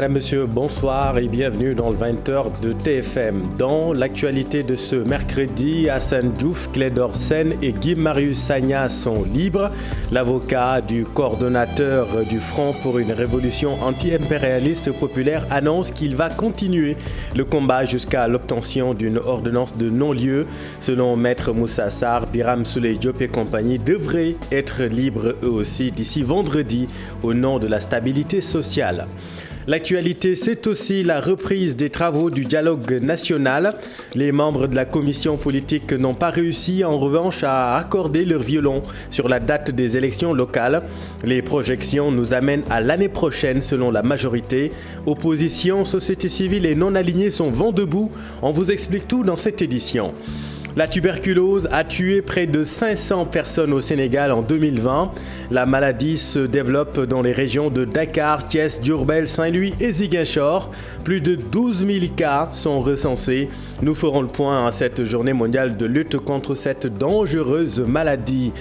Madame, Monsieur, bonsoir et bienvenue dans le 20h de TFM. Dans l'actualité de ce mercredi, Assane Diouf, Clédor Sène et Guy-Marius Sagna sont libres. L'avocat du coordonnateur du Front pour une révolution anti-impérialiste populaire annonce qu'il va continuer le combat jusqu'à l'obtention d'une ordonnance de non-lieu. Selon Maître Moussa Sarr, Biram Souleye Diop et compagnie devraient être libres eux aussi d'ici vendredi au nom de la stabilité sociale. L'actualité, c'est aussi la reprise des travaux du dialogue national. Les membres de la commission politique n'ont pas réussi en revanche à accorder leur violon sur la date des élections locales. Les projections nous amènent à l'année prochaine selon la majorité. Opposition, société civile et non-alignés sont vent debout. On vous explique tout dans cette édition. La tuberculose a tué près de 500 personnes au Sénégal en 2020. La maladie se développe dans les régions de Dakar, Thiès, Diourbel, Saint-Louis et Ziguinchor. Plus de 12 000 cas sont recensés. Nous ferons le point à cette journée mondiale de lutte contre cette dangereuse maladie.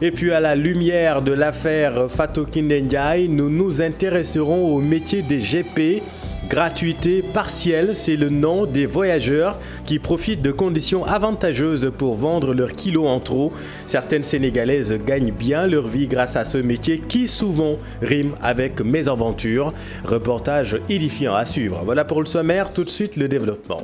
Et puis à la lumière de l'affaire Fatou Kiné Ndiaye, nous nous intéresserons au métier des GP. Gratuité partielle, c'est le nom des voyageurs qui profitent de conditions avantageuses pour vendre leurs kilos en trop. Certaines Sénégalaises gagnent bien leur vie grâce à ce métier qui souvent rime avec mésaventure. Reportage édifiant à suivre. Voilà pour le sommaire, tout de suite le développement.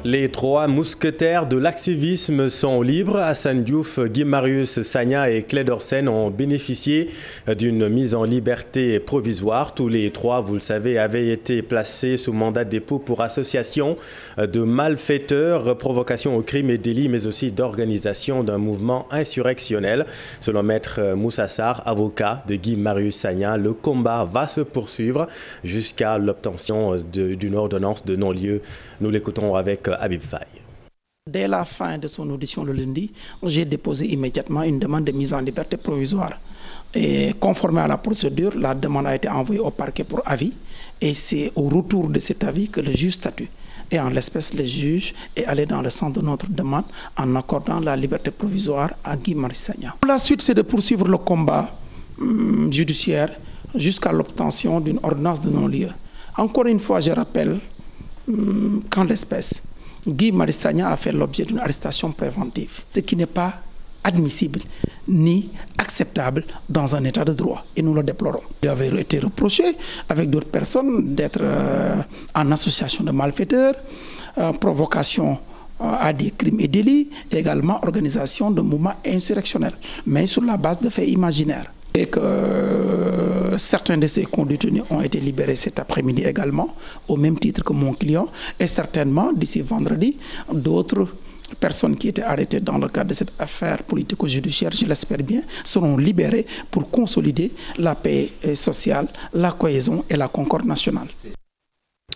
Les trois mousquetaires de l'activisme sont libres. Assane Diouf, Guy-Marius Sagna et Clédor Sène ont bénéficié d'une mise en liberté provisoire. Tous les trois, vous le savez, avaient été placés sous mandat de dépôt pour association de malfaiteurs, provocation au crime et délit, mais aussi d'organisation d'un mouvement insurrectionnel. Selon Maître Moussa Sarr, avocat de Guy-Marius Sagna, le combat va se poursuivre jusqu'à l'obtention d'une ordonnance de non-lieu. Nous l'écoutons avec Habib Faye. Dès la fin de son audition le lundi, j'ai déposé immédiatement une demande de mise en liberté provisoire. Et conformément à la procédure, la demande a été envoyée au parquet pour avis. Et c'est au retour de cet avis que le juge statue. Et en l'espèce, le juge est allé dans le sens de notre demande en accordant la liberté provisoire à Guy-Marius Sagna. La suite, c'est de poursuivre le combat judiciaire jusqu'à l'obtention d'une ordonnance de non-lieu. Encore une fois, je rappelle qu'en l'espèce, Guy-Marius Sagna a fait l'objet d'une arrestation préventive, ce qui n'est pas admissible ni acceptable dans un état de droit, et nous le déplorons. Il avait été reproché avec d'autres personnes d'être en association de malfaiteurs, provocation à des crimes et délits, et également organisation de mouvements insurrectionnels, mais sur la base de faits imaginaires. Et que certains de ces condétenus ont été libérés cet après-midi également, au même titre que mon client, et certainement d'ici vendredi, d'autres personnes qui étaient arrêtées dans le cadre de cette affaire politico-judiciaire, je l'espère bien, seront libérées pour consolider la paix sociale, la cohésion et la concorde nationale.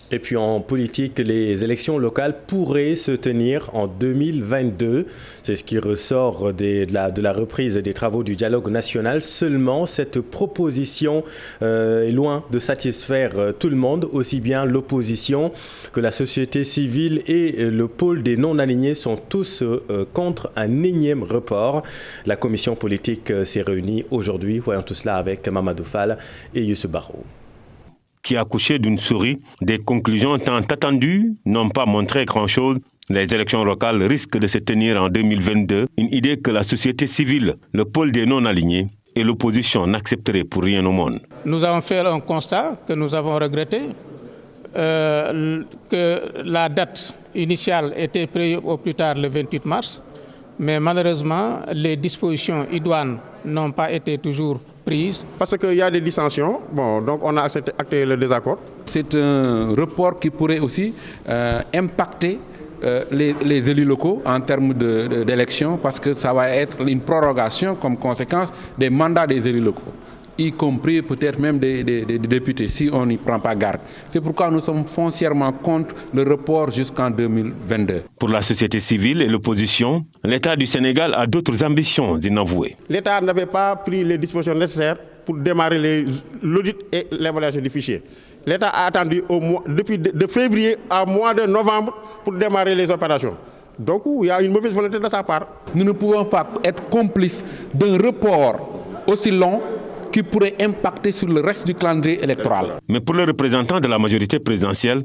Et puis en politique, les élections locales pourraient se tenir en 2022. C'est ce qui ressort de la reprise des travaux du dialogue national. Seulement, cette proposition est loin de satisfaire tout le monde, aussi bien l'opposition que la société civile et le pôle des non-alignés sont tous contre un énième report. La commission politique s'est réunie aujourd'hui. Voyons tout cela avec Mamadou Fall et Youssou Barou. Qui a accouché d'une souris, des conclusions tant attendues n'ont pas montré grand-chose. Les élections locales risquent de se tenir en 2022, une idée que la société civile, le pôle des non-alignés et l'opposition n'accepteraient pour rien au monde. Nous avons fait un constat que nous avons regretté, que la date initiale était prévue au plus tard le 28 mars, mais malheureusement, les dispositions idoines n'ont pas été toujours prises. Parce qu'il y a des dissensions, donc on a acté le désaccord. C'est un report qui pourrait aussi impacter les élus locaux en termes d'élections, parce que ça va être une prorogation comme conséquence des mandats des élus locaux, y compris peut-être même des députés, si on n'y prend pas garde. C'est pourquoi nous sommes foncièrement contre le report jusqu'en 2022. Pour la société civile et l'opposition, l'État du Sénégal a d'autres ambitions inavouées. L'État n'avait pas pris les dispositions nécessaires pour démarrer l'audit et l'évaluation du fichier. L'État a attendu depuis de février à mois de novembre pour démarrer les opérations. Donc il y a une mauvaise volonté de sa part. Nous ne pouvons pas être complices d'un report aussi long qui pourrait impacter sur le reste du calendrier électoral. Mais pour les représentants de la majorité présidentielle,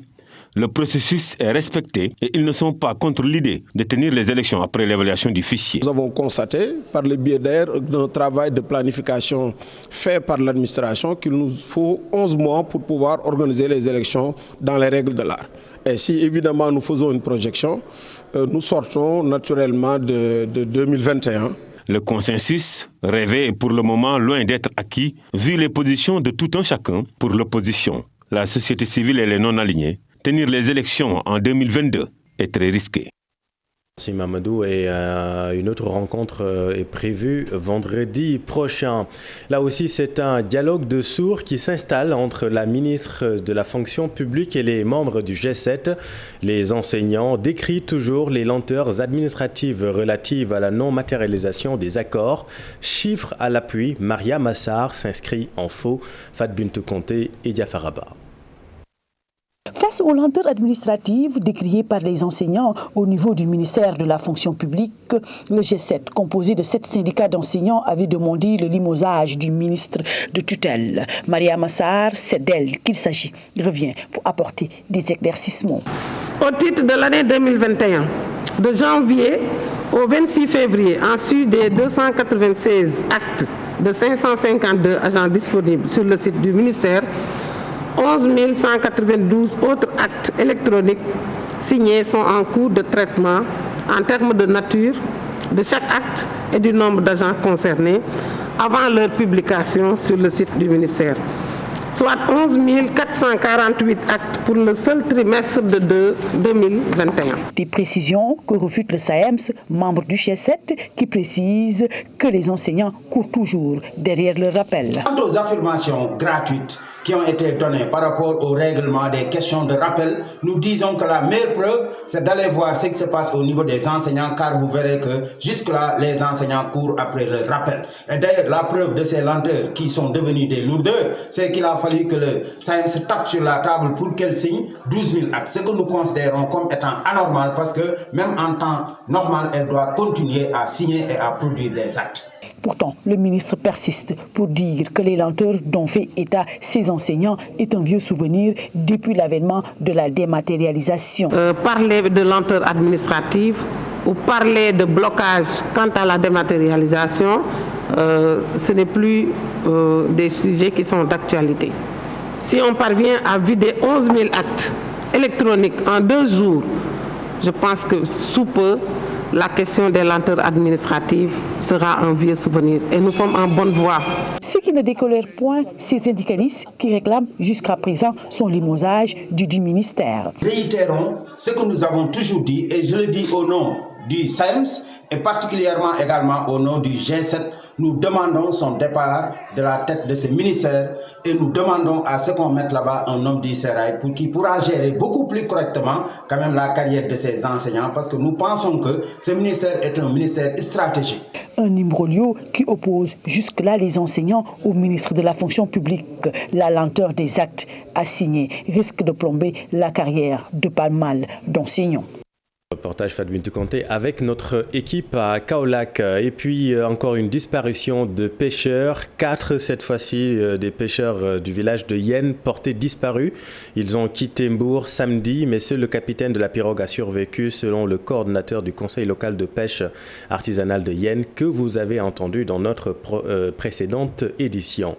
le processus est respecté et ils ne sont pas contre l'idée de tenir les élections après l'évaluation du fichier. Nous avons constaté, par le biais d'un travail de planification fait par l'administration, qu'il nous faut 11 mois pour pouvoir organiser les élections dans les règles de l'art. Et si évidemment nous faisons une projection, nous sortons naturellement de 2021. Le consensus rêvé est pour le moment loin d'être acquis, vu les positions de tout un chacun pour l'opposition, la société civile et les non-alignés. Tenir les élections en 2022 est très risqué. Merci Mamadou, et une autre rencontre est prévue vendredi prochain. Là aussi, c'est un dialogue de sourds qui s'installe entre la ministre de la fonction publique et les membres du G7. Les enseignants décrient toujours les lenteurs administratives relatives à la non-matérialisation des accords. Chiffres à l'appui, Maria Massar s'inscrit en faux. Fat Bintou Conté et Diafaraba. Face aux lenteurs administratives décriées par les enseignants au niveau du ministère de la fonction publique, le G7, composé de 7 syndicats d'enseignants, avait demandé le limogeage du ministre de tutelle. Maria Massar, c'est d'elle qu'il s'agit. Il revient pour apporter des éclaircissements. Au titre de l'année 2021, de janvier au 26 février, en sus des 296 actes de 552 agents disponibles sur le site du ministère, 11 192 autres actes électroniques signés sont en cours de traitement en termes de nature de chaque acte et du nombre d'agents concernés avant leur publication sur le site du ministère, soit 11 448 actes pour le seul trimestre de 2021. Des précisions que refute le SAEMS, membre du G7, qui précise que les enseignants courent toujours derrière le rappel. Quant aux affirmations gratuites qui ont été données par rapport au règlement des questions de rappel, nous disons que la meilleure preuve, c'est d'aller voir ce qui se passe au niveau des enseignants, car vous verrez que jusque-là, les enseignants courent après le rappel. Et d'ailleurs, la preuve de ces lenteurs qui sont devenues des lourdeurs, c'est qu'il a fallu que le SAEMS se tape sur la table pour qu'elle signe 12 000 actes, ce que nous considérons comme étant anormal, parce que même en temps normal, elle doit continuer à signer et à produire des actes. Pourtant, le ministre persiste pour dire que les lenteurs dont fait état ces enseignants est un vieux souvenir depuis l'avènement de la dématérialisation. Parler de lenteur administrative ou parler de blocage quant à la dématérialisation, ce n'est plus des sujets qui sont d'actualité. Si on parvient à vider 11 000 actes électroniques en 2 jours, je pense que sous peu, la question des lenteurs administratives sera un vieux souvenir et nous sommes en bonne voie. Ce qui ne décolère point ces syndicalistes qui réclament jusqu'à présent son limogeage du ministère. Réitérons ce que nous avons toujours dit, et je le dis au nom du SAEMS et particulièrement également au nom du G7. Nous demandons son départ de la tête de ce ministère et nous demandons à ce qu'on mette là-bas un homme du sérail pour qui pourra gérer beaucoup plus correctement quand même la carrière de ces enseignants, parce que nous pensons que ce ministère est un ministère stratégique. Un imbroglio qui oppose jusque-là les enseignants au ministre de la fonction publique. La lenteur des actes assignés risque de plomber la carrière de pas mal d'enseignants. Reportage Fat Bintou Conté avec notre équipe à Kaolack. Et puis encore une disparition de pêcheurs. 4 cette fois-ci des pêcheurs du village de Yen portés disparus. Ils ont quitté Mbour samedi, mais seul le capitaine de la pirogue a survécu selon le coordonnateur du conseil local de pêche artisanale de Yen que vous avez entendu dans notre précédente édition.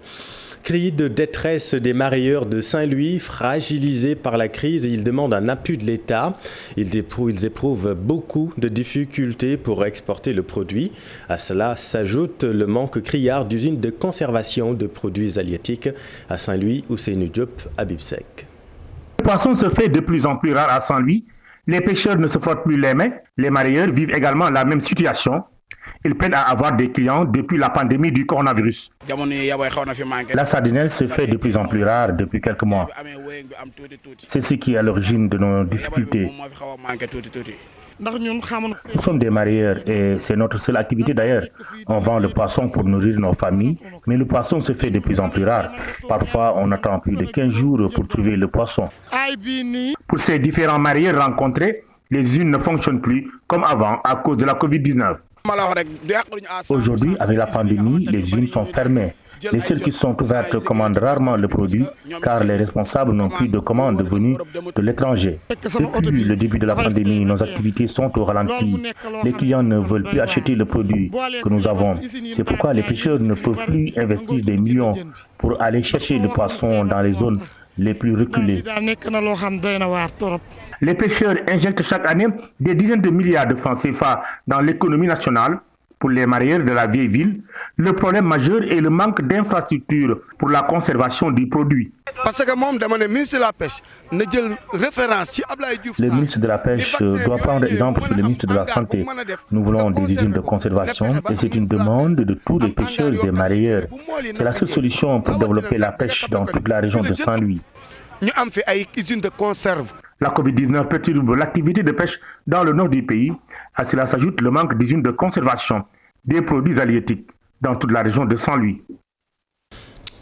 Cri de détresse des marailleurs de Saint-Louis, fragilisés par la crise, ils demandent un appui de l'État. Ils éprouvent beaucoup de difficultés pour exporter le produit. À cela s'ajoute le manque criard d'usines de conservation de produits halieutiques à Saint-Louis ou Ousseynou Diop à Bibsec. Le poisson se fait de plus en plus rare à Saint-Louis. Les pêcheurs ne se frottent plus les mains. Les marailleurs vivent également la même situation. Ils peinent à avoir des clients depuis la pandémie du coronavirus. La sardinelle se fait de plus en plus rare depuis quelques mois. C'est ce qui est à l'origine de nos difficultés. Nous sommes des marieurs et c'est notre seule activité d'ailleurs. On vend le poisson pour nourrir nos familles, mais le poisson se fait de plus en plus rare. Parfois, on attend plus de 15 jours pour trouver le poisson. Pour ces différents marieurs rencontrés, les usines ne fonctionnent plus comme avant à cause de la Covid-19. Aujourd'hui, avec la pandémie, les usines sont fermées. Les seules qui sont ouvertes commandent rarement le produit car les responsables n'ont plus de commandes venues de l'étranger. Depuis le début de la pandémie, nos activités sont au ralenti. Les clients ne veulent plus acheter le produit que nous avons. C'est pourquoi les pêcheurs ne peuvent plus investir des millions pour aller chercher le poisson dans les zones les plus reculées. Les pêcheurs injectent chaque année des dizaines de milliards de francs CFA dans l'économie nationale. Pour les marieurs de la vieille ville, le problème majeur est le manque d'infrastructures pour la conservation du produit. Le ministre de la Pêche doit prendre exemple sur le ministre de la Santé. Nous voulons des usines de conservation et c'est une demande de tous les pêcheurs et marieurs. C'est la seule solution pour développer la pêche dans toute la région de Saint-Louis. La Covid-19 perturbe l'activité de pêche dans le nord du pays. À cela s'ajoute le manque d'usines de conservation des produits halieutiques dans toute la région de Saint-Louis.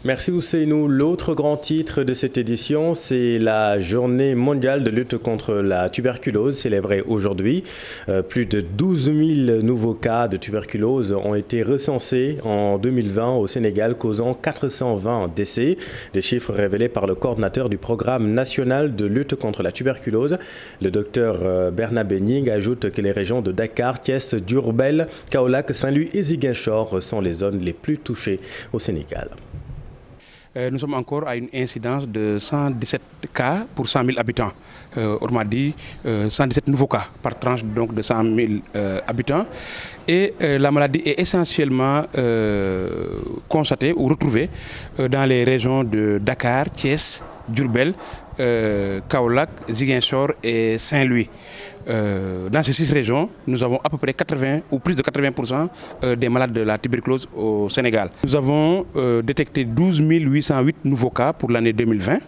Merci Ousseynou. L'autre grand titre de cette édition, c'est la journée mondiale de lutte contre la tuberculose célébrée aujourd'hui. Plus de 12 000 nouveaux cas de tuberculose ont été recensés en 2020 au Sénégal, causant 420 décès. Des chiffres révélés par le coordinateur du programme national de lutte contre la tuberculose. Le docteur Bernabé Ning ajoute que les régions de Dakar, Thiès, Diourbel, Kaolack, Saint-Louis et Ziguinchor sont les zones les plus touchées au Sénégal. Nous sommes encore à une incidence de 117 cas pour 100 000 habitants. Autrement dit, 117 nouveaux cas par tranche donc de 100 000 habitants. Et la maladie est essentiellement constatée ou retrouvée dans les régions de Dakar, Thiès, Diourbel, Kaolack, Ziguinchor et Saint-Louis. Dans ces 6 régions, nous avons à peu près 80 ou plus de 80% des malades de la tuberculose au Sénégal. Nous avons détecté 12 808 nouveaux cas pour l'année 2020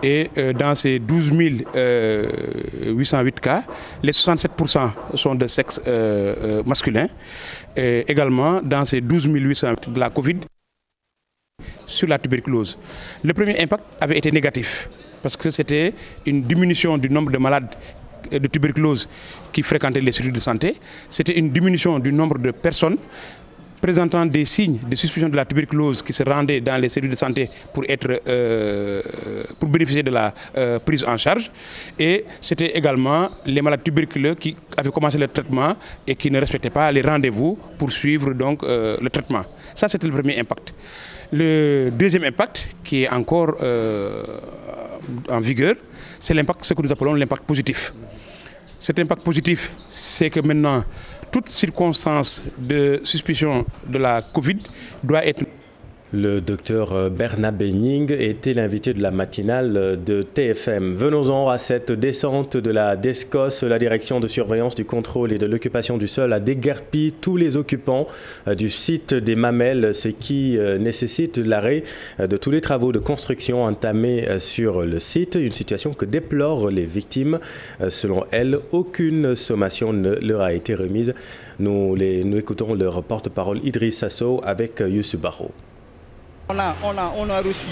et dans ces 12 808 cas, les 67% sont de sexe masculin. Et également, dans ces 12 808 de la Covid sur la tuberculose. Le premier impact avait été négatif parce que c'était une diminution du nombre de malades de tuberculose qui fréquentaient les structures de santé. C'était une diminution du nombre de personnes présentant des signes de suspicion de la tuberculose qui se rendaient dans les cellules de santé pour bénéficier de la prise en charge. Et c'était également les malades tuberculeux qui avaient commencé le traitement et qui ne respectaient pas les rendez-vous pour suivre donc, le traitement. Ça, c'était le premier impact. Le deuxième impact, qui est encore en vigueur, c'est l'impact, ce que nous appelons l'impact positif. Cet impact positif, c'est que maintenant, toute circonstance de suspicion de la Covid doit être... Le docteur Bernabé Ning était l'invité de la matinale de TFM. Venons-en à cette descente de la DSCOS. La direction de surveillance du contrôle et de l'occupation du sol a déguerpi tous les occupants du site des Mamelles, ce qui nécessite l'arrêt de tous les travaux de construction entamés sur le site. Une situation que déplorent les victimes. Selon elles, aucune sommation ne leur a été remise. Nous écoutons leur porte-parole Idriss Sasso avec Youssou Barro. On a reçu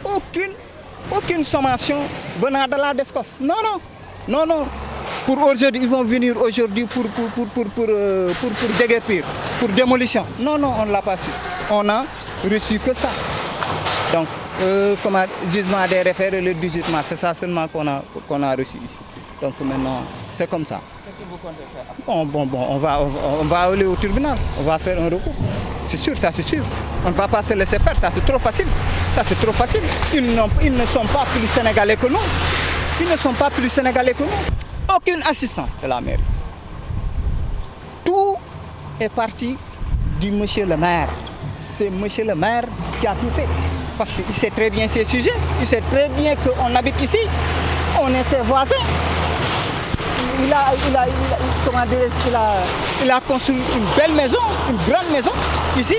aucune sommation venant de la DSCOS. Non. Pour aujourd'hui, ils vont venir aujourd'hui pour déguerpir, pour démolition. Non, on ne l'a pas su. On a reçu que ça. Donc, jugement des référés le 18 mars, c'est ça seulement qu'on a reçu ici. Donc maintenant, c'est comme ça. On va aller au tribunal, on va faire un recours. C'est sûr, ça c'est sûr. On ne va pas se laisser faire, ça c'est trop facile. Ils ne sont pas plus sénégalais que nous. Aucune assistance de la mairie. Tout est parti du monsieur le maire. C'est monsieur le maire qui a tout fait. Parce qu'il sait très bien ces sujets. Il sait très bien qu'on habite ici. On est ses voisins. Il a construit une belle maison, une grande maison ici.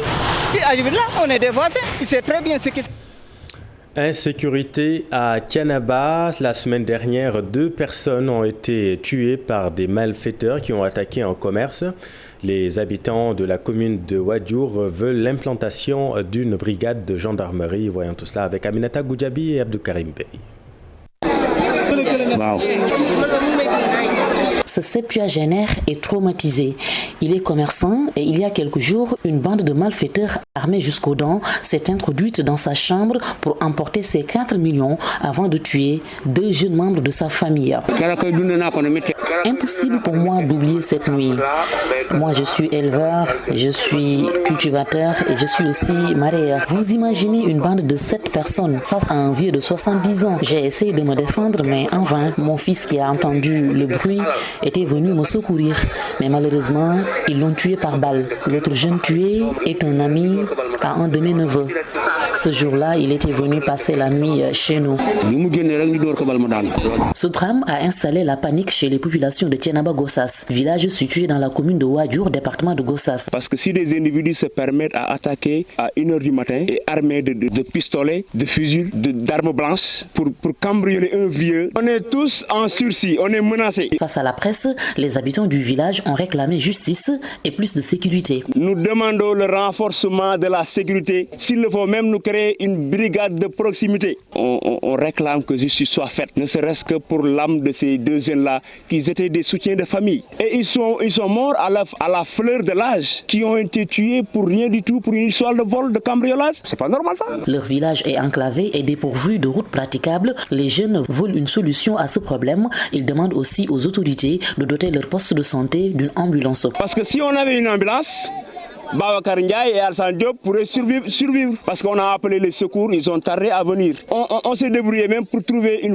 Puis arrive là, on est des voisins. Il sait très bien ce qui... Insécurité à Thiénaba. La semaine dernière, 2 personnes ont été tuées par des malfaiteurs qui ont attaqué un commerce. Les habitants de la commune de Wadiour veulent l'implantation d'une brigade de gendarmerie. Voyons tout cela avec Aminata Goudjabi et Abdou Karim Bey. Wow. Ce septuagénaire est traumatisé. Il est commerçant et il y a quelques jours, une bande de malfaiteurs armés jusqu'aux dents s'est introduite dans sa chambre pour emporter ses 4 millions avant de tuer 2 jeunes membres de sa famille. Impossible pour moi d'oublier cette nuit. Moi, je suis éleveur, je suis cultivateur et je suis aussi maraîcher. Vous imaginez une bande de 7 personnes face à un vieux de 70 ans. J'ai essayé de me défendre, mais en vain. Mon fils qui a entendu le bruit était venu me secourir. Mais malheureusement, ils l'ont tué par balle. L'autre jeune tué est un ami à un de mes neveux. Ce jour-là, il était venu passer la nuit chez nous. Ce drame a installé la panique chez les populations de Thiénaba-Gossas, village situé dans la commune de Wadiour, département de Gossas. Parce que si des individus se permettent à attaquer à 1h du matin et armés de pistolets, de fusils, d'armes blanches pour cambrioler un vieux, on est tous en sursis, on est menacés. Face à la presse, les habitants du village ont réclamé justice et plus de sécurité. Nous demandons le renforcement de la sécurité. S'il le faut même nous créer une brigade de proximité. On réclame que justice soit faite, ne serait-ce que pour l'âme de ces 2 jeunes-là, qui étaient des soutiens de famille. Et ils sont morts à la fleur de l'âge, qui ont été tués pour rien du tout, pour une histoire de vol, de cambriolage. C'est pas normal ça. Leur village est enclavé et dépourvu de routes praticables. Les jeunes veulent une solution à ce problème. Ils demandent aussi aux autorités de doter leur poste de santé d'une ambulance. Parce que si on avait une ambulance, Babacar Ndiaye et Alassane Diop pourraient survivre. Parce qu'on a appelé les secours, ils ont tardé à venir. On s'est débrouillé même pour trouver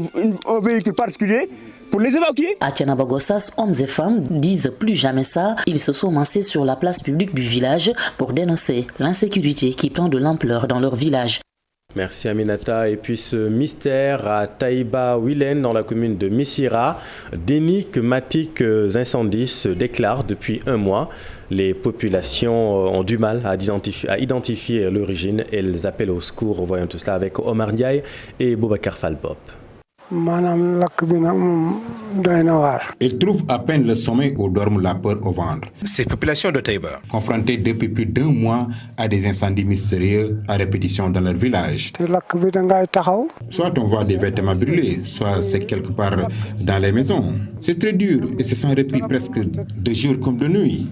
un véhicule particulier pour les évacuer. À Thiénaba-Gossas, hommes et femmes disent plus jamais ça. Ils se sont massés sur la place publique du village pour dénoncer l'insécurité qui prend de l'ampleur dans leur village. Merci Aminata. Et puis ce mystère à Taïba-Wilen dans la commune de Missira. D'énigmatiques incendies se déclarent depuis 1 mois. Les populations ont du mal à identifier l'origine. Elles appellent au secours. Voyons tout cela avec Omar Ndiaye et Boubacar Falbop. Ils trouvent à peine le sommeil ou dorment la peur au ventre. Ces populations de Taïba, confrontées depuis plus d'1 mois à des incendies mystérieux à répétition dans leur village. Soit on voit des vêtements brûlés, soit c'est quelque part dans les maisons. C'est très dur et c'est sans répit presque de jour comme de nuit.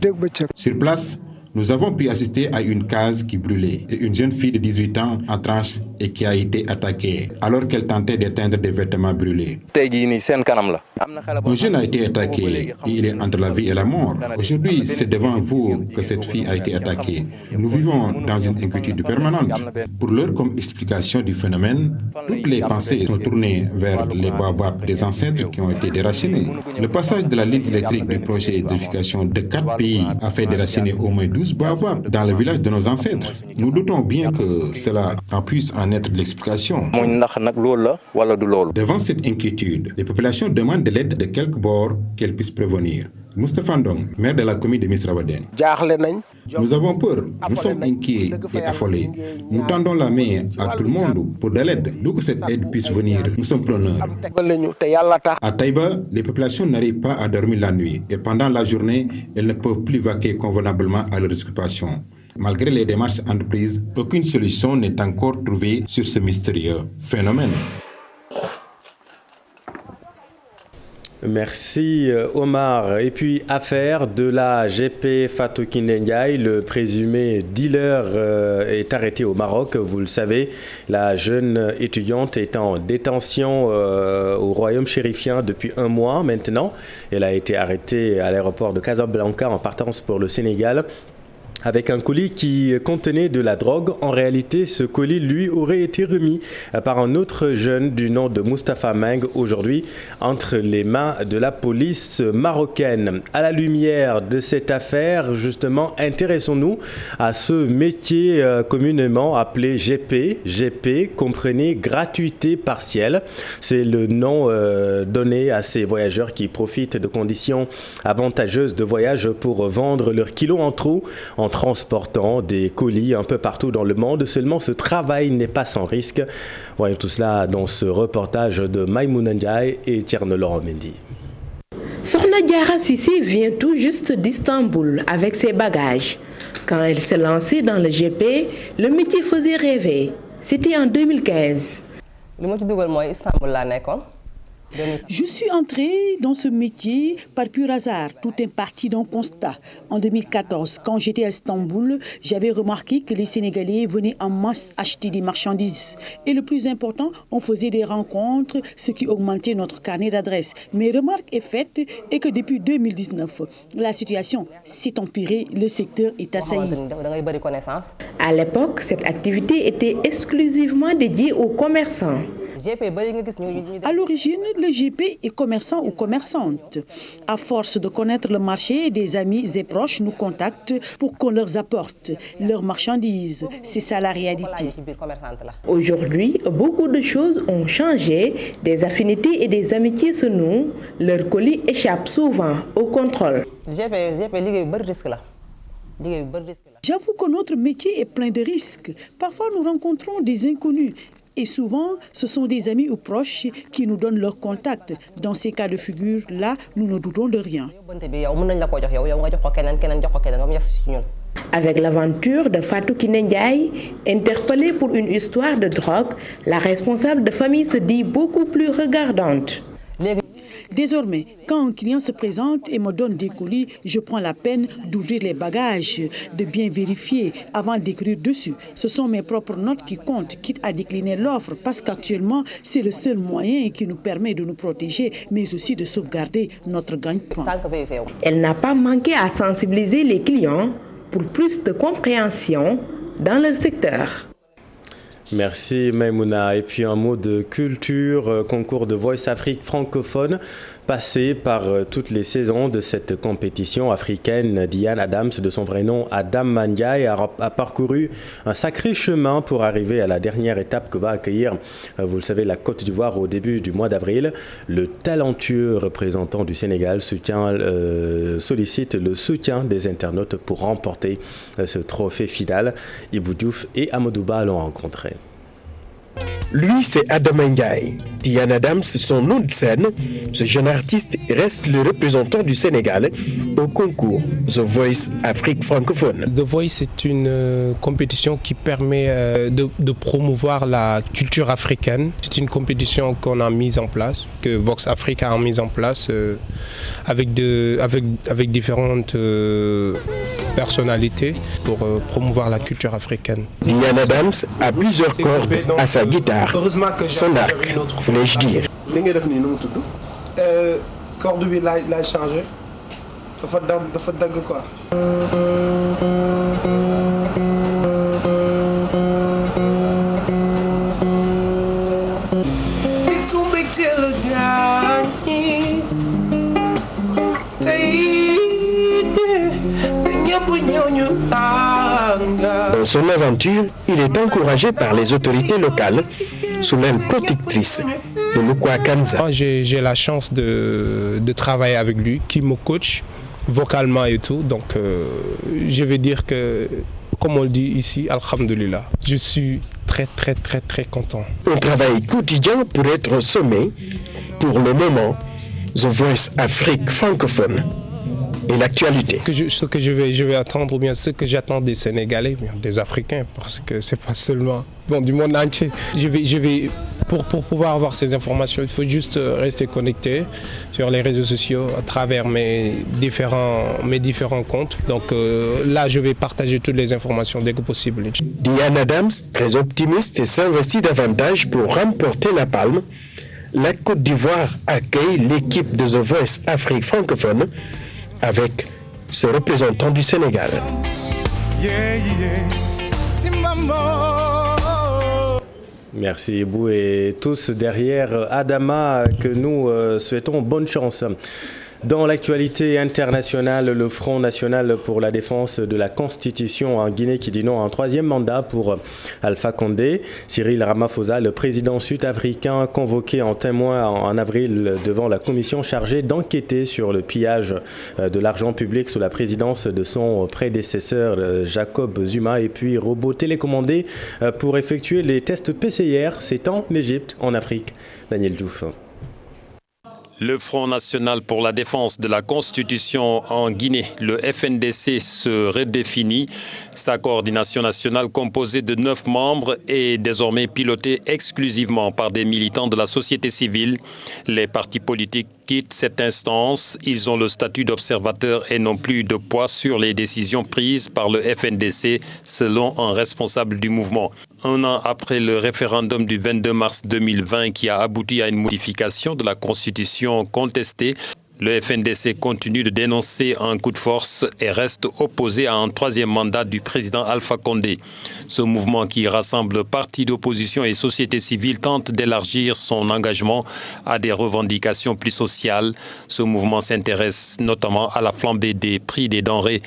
Sur place, nous avons pu assister à une case qui brûlait et une jeune fille de 18 ans en tranche et qui a été attaquée alors qu'elle tentait d'éteindre des vêtements brûlés. Un jeune a été attaqué et il est entre la vie et la mort. Aujourd'hui, c'est devant vous que cette fille a été attaquée. Nous vivons dans une inquiétude permanente. Pour l'heure, comme explication du phénomène, toutes les pensées sont tournées vers les baobabs des ancêtres qui ont été déracinés. Le passage de la ligne électrique du projet d'édification de 4 pays a fait déraciner au moins 12 baobabs dans le village de nos ancêtres. Nous doutons bien que cela en puisse en être l'explication. Devant cette inquiétude, les populations demandent de l'aide de quelque bord qu'elles puissent prévenir. Moustapha Ndong, maire de la commune de Missirawaden. Nous avons peur, nous sommes inquiets et affolés. Nous tendons la main à tout le monde pour de l'aide. D'où que cette aide puisse venir, nous sommes preneurs. À Taïba, les populations n'arrivent pas à dormir la nuit et pendant la journée, elles ne peuvent plus vaquer convenablement à leurs occupations. Malgré les démarches entreprises, aucune solution n'est encore trouvée sur ce mystérieux phénomène. Merci Omar. Et puis, affaire de la GP Fatou Kiné Ndiaye, le présumé dealer est arrêté au Maroc. Vous le savez, la jeune étudiante est en détention au royaume chérifien depuis 1 mois maintenant. Elle a été arrêtée à l'aéroport de Casablanca en partance pour le Sénégal, avec un colis qui contenait de la drogue. En réalité, ce colis, lui, aurait été remis par un autre jeune du nom de Moustapha Meng, aujourd'hui entre les mains de la police marocaine. À la lumière de cette affaire, justement, intéressons-nous à ce métier communément appelé GP. GP, comprenez gratuité partielle. C'est le nom donné à ces voyageurs qui profitent de conditions avantageuses de voyage pour vendre leurs kilos en trop transportant des colis un peu partout dans le monde. Seulement, ce travail n'est pas sans risque. Voyons tout cela dans ce reportage de Maïmouna Ndiaye et Thierno Laurent Mendy. Sokhna Diarra Cissé vient tout juste d'Istanbul avec ses bagages. Quand elle s'est lancée dans le GP, le métier faisait rêver. C'était en 2015. Je suis entrée dans ce métier par pur hasard. Tout est parti d'un constat. En 2014, quand j'étais à Istanbul, j'avais remarqué que les Sénégalais venaient en masse acheter des marchandises. Et le plus important, on faisait des rencontres, ce qui augmentait notre carnet d'adresses. Mais remarque est faite et que depuis 2019, la situation s'est empirée, le secteur est assailli. À l'époque, cette activité était exclusivement dédiée aux commerçants. À l'origine, le GP est commerçant ou commerçante. À force de connaître le marché, des amis et proches nous contactent pour qu'on leur apporte leurs marchandises. C'est ça la réalité. Aujourd'hui, beaucoup de choses ont changé. Des affinités et des amitiés se nouent. Leurs colis échappent souvent au contrôle. J'avoue que notre métier est plein de risques. Parfois, nous rencontrons des inconnus. Et souvent, ce sont des amis ou proches qui nous donnent leurs contacts. Dans ces cas de figure-là, nous ne doutons de rien. Avec l'aventure de Fatou Kiné Ndiaye, interpellée pour une histoire de drogue, la responsable de famille se dit beaucoup plus regardante. Désormais, quand un client se présente et me donne des colis, je prends la peine d'ouvrir les bagages, de bien vérifier avant d'écrire dessus. Ce sont mes propres notes qui comptent, quitte à décliner l'offre, parce qu'actuellement, c'est le seul moyen qui nous permet de nous protéger, mais aussi de sauvegarder notre gagne-pain. Elle n'a pas manqué à sensibiliser les clients pour plus de compréhension dans leur secteur. Merci Maïmouna. Et puis un mot de culture, concours de Voice Afrique francophone, passé par toutes les saisons de cette compétition africaine. Diane Adams, de son vrai nom Adam Mandiaye, a parcouru un sacré chemin pour arriver à la dernière étape que va accueillir, vous le savez, la Côte d'Ivoire au début du mois d'avril. Le talentueux représentant du Sénégal sollicite le soutien des internautes pour remporter ce trophée final. Ibou Diouf et Amadouba l'ont rencontré. Lui, c'est Adam Ndiaye. Diane Adams, son nom de scène. Ce jeune artiste reste le représentant du Sénégal au concours The Voice Afrique francophone. The Voice est une compétition qui permet de promouvoir la culture africaine. C'est une compétition qu'on a mise en place, que Vox Africa a mise en place avec différentes personnalités pour promouvoir la culture africaine. Diane Adams a plusieurs cordes à sa guitare. Son arc, voulais-je dire. Corde bi laay changé dafa dagg quoi. Dans son aventure, il est encouragé par les autorités locales sous l'aile protectrice de Lukwa Kanza. J'ai la chance de travailler avec lui, qui me coach vocalement et tout. Donc je vais dire que, comme on le dit ici, Alhamdulillah, je suis très content. Un travail quotidien pour être au sommet. Pour le moment, The Voice Afrique francophone et l'actualité. Ce que je vais attendre, ou bien ce que j'attends des Sénégalais, des Africains, parce que c'est pas seulement du monde entier. Pour pouvoir avoir ces informations, il faut juste rester connecté sur les réseaux sociaux à travers mes différents comptes. Donc là, je vais partager toutes les informations dès que possible. Diane Adams, très optimiste et s'investit davantage pour remporter la palme. La Côte d'Ivoire accueille l'équipe de The Voice Afrique francophone avec ce représentant du Sénégal. Merci Ibou et tous derrière Adama que nous souhaitons bonne chance. Dans l'actualité internationale, le Front national pour la défense de la Constitution en Guinée qui dit non à un troisième mandat pour Alpha Condé. Cyril Ramaphosa, le président sud-africain, convoqué en témoin en avril devant la commission chargée d'enquêter sur le pillage de l'argent public sous la présidence de son prédécesseur Jacob Zuma, et puis robot télécommandé pour effectuer les tests PCR. C'est en Égypte, en Afrique. Daniel Diouf. Le Front national pour la défense de la Constitution en Guinée, le FNDC, se redéfinit. Sa coordination nationale, composée de 9 membres, est désormais pilotée exclusivement par des militants de la société civile. Les partis politiques quittent cette instance. Ils ont le statut d'observateur et n'ont plus de poids sur les décisions prises par le FNDC, selon un responsable du mouvement. Un an après le référendum du 22 mars 2020 qui a abouti à une modification de la Constitution contestée, le FNDC continue de dénoncer un coup de force et reste opposé à un troisième mandat du président Alpha Condé. Ce mouvement qui rassemble partis d'opposition et société civile tente d'élargir son engagement à des revendications plus sociales. Ce mouvement s'intéresse notamment à la flambée des prix des denrées,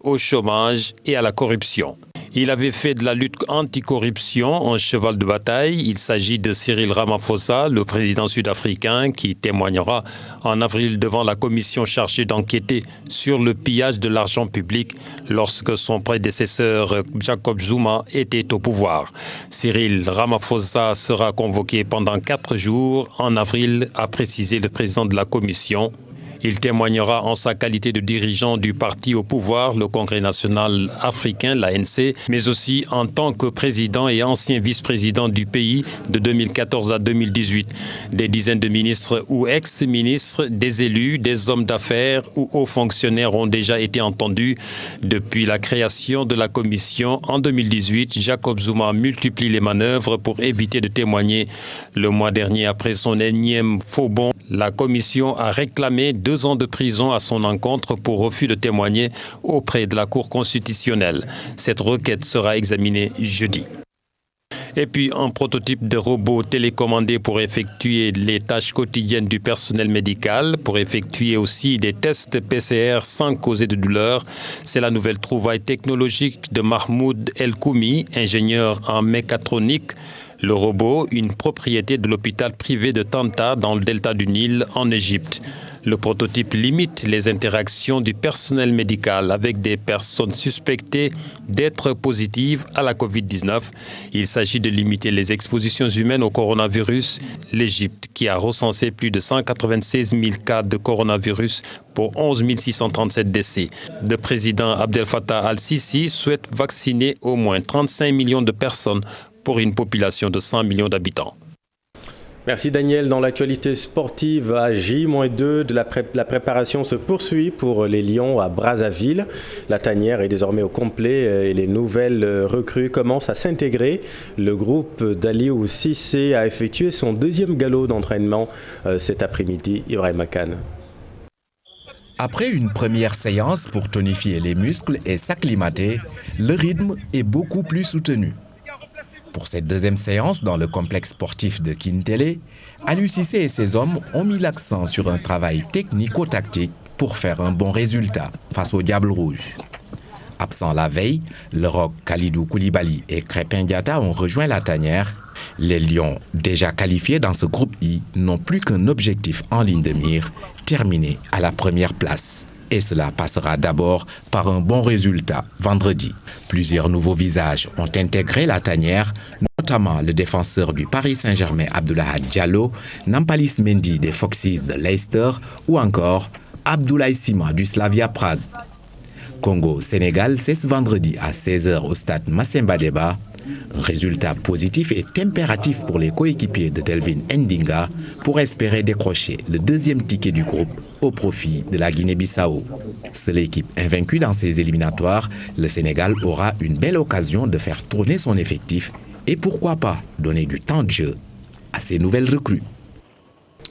au chômage et à la corruption. Il avait fait de la lutte anticorruption un cheval de bataille. Il s'agit de Cyril Ramaphosa, le président sud-africain, qui témoignera en avril devant la commission chargée d'enquêter sur le pillage de l'argent public lorsque son prédécesseur Jacob Zuma était au pouvoir. Cyril Ramaphosa sera convoqué pendant 4 jours en avril, a précisé le président de la commission. Il témoignera en sa qualité de dirigeant du parti au pouvoir, le Congrès national africain, l'ANC, mais aussi en tant que président et ancien vice-président du pays de 2014 à 2018. Des dizaines de ministres ou ex-ministres, des élus, des hommes d'affaires ou hauts fonctionnaires ont déjà été entendus. Depuis la création de la commission en 2018, Jacob Zuma multiplie les manœuvres pour éviter de témoigner. Le mois dernier, après son énième faux bond, la commission a réclamé 2 ans de prison à son encontre pour refus de témoigner auprès de la Cour constitutionnelle. Cette requête sera examinée jeudi. Et puis un prototype de robot télécommandé pour effectuer les tâches quotidiennes du personnel médical, pour effectuer aussi des tests PCR sans causer de douleur. C'est la nouvelle trouvaille technologique de Mahmoud El Koumi, ingénieur en mécatronique. Le robot, une propriété de l'hôpital privé de Tanta dans le delta du Nil en Égypte. Le prototype limite les interactions du personnel médical avec des personnes suspectées d'être positives à la Covid-19. Il s'agit de limiter les expositions humaines au coronavirus. L'Égypte, qui a recensé plus de 196 000 cas de coronavirus pour 11 637 décès. Le président Abdel Fattah al-Sisi souhaite vacciner au moins 35 millions de personnes pour une population de 100 millions d'habitants. Merci Daniel. Dans l'actualité sportive, à J-2, la préparation se poursuit pour les Lions à Brazzaville. La tanière est désormais au complet et les nouvelles recrues commencent à s'intégrer. Le groupe d'Aliou Cissé a effectué son 2e galop d'entraînement cet après-midi. Ibrahim Khan. Après une première séance pour tonifier les muscles et s'acclimater, le rythme est beaucoup plus soutenu. Pour cette 2e séance dans le complexe sportif de Kintele, Aliou Cissé et ses hommes ont mis l'accent sur un travail technico-tactique pour faire un bon résultat face au Diable Rouge. Absents la veille, le Roc Khalidou Koulibaly et Crépin Diatta ont rejoint la tanière. Les Lions, déjà qualifiés dans ce groupe I, n'ont plus qu'un objectif en ligne de mire, terminer à la première place. Et cela passera d'abord par un bon résultat vendredi. Plusieurs nouveaux visages ont intégré la tanière, notamment le défenseur du Paris Saint-Germain Abdoulahad Diallo, Nampalys Mendy des Foxes de Leicester ou encore Abdoulaye Sima du Slavia Prague. Congo-Sénégal, c'est ce vendredi à 16h au stade Massemba Deba. Un résultat positif et impératif pour les coéquipiers de Delvin Ndinga pour espérer décrocher le 2e ticket du groupe au profit de la Guinée-Bissau. Seule équipe invaincue dans ces éliminatoires, le Sénégal aura une belle occasion de faire tourner son effectif et pourquoi pas donner du temps de jeu à ces nouvelles recrues.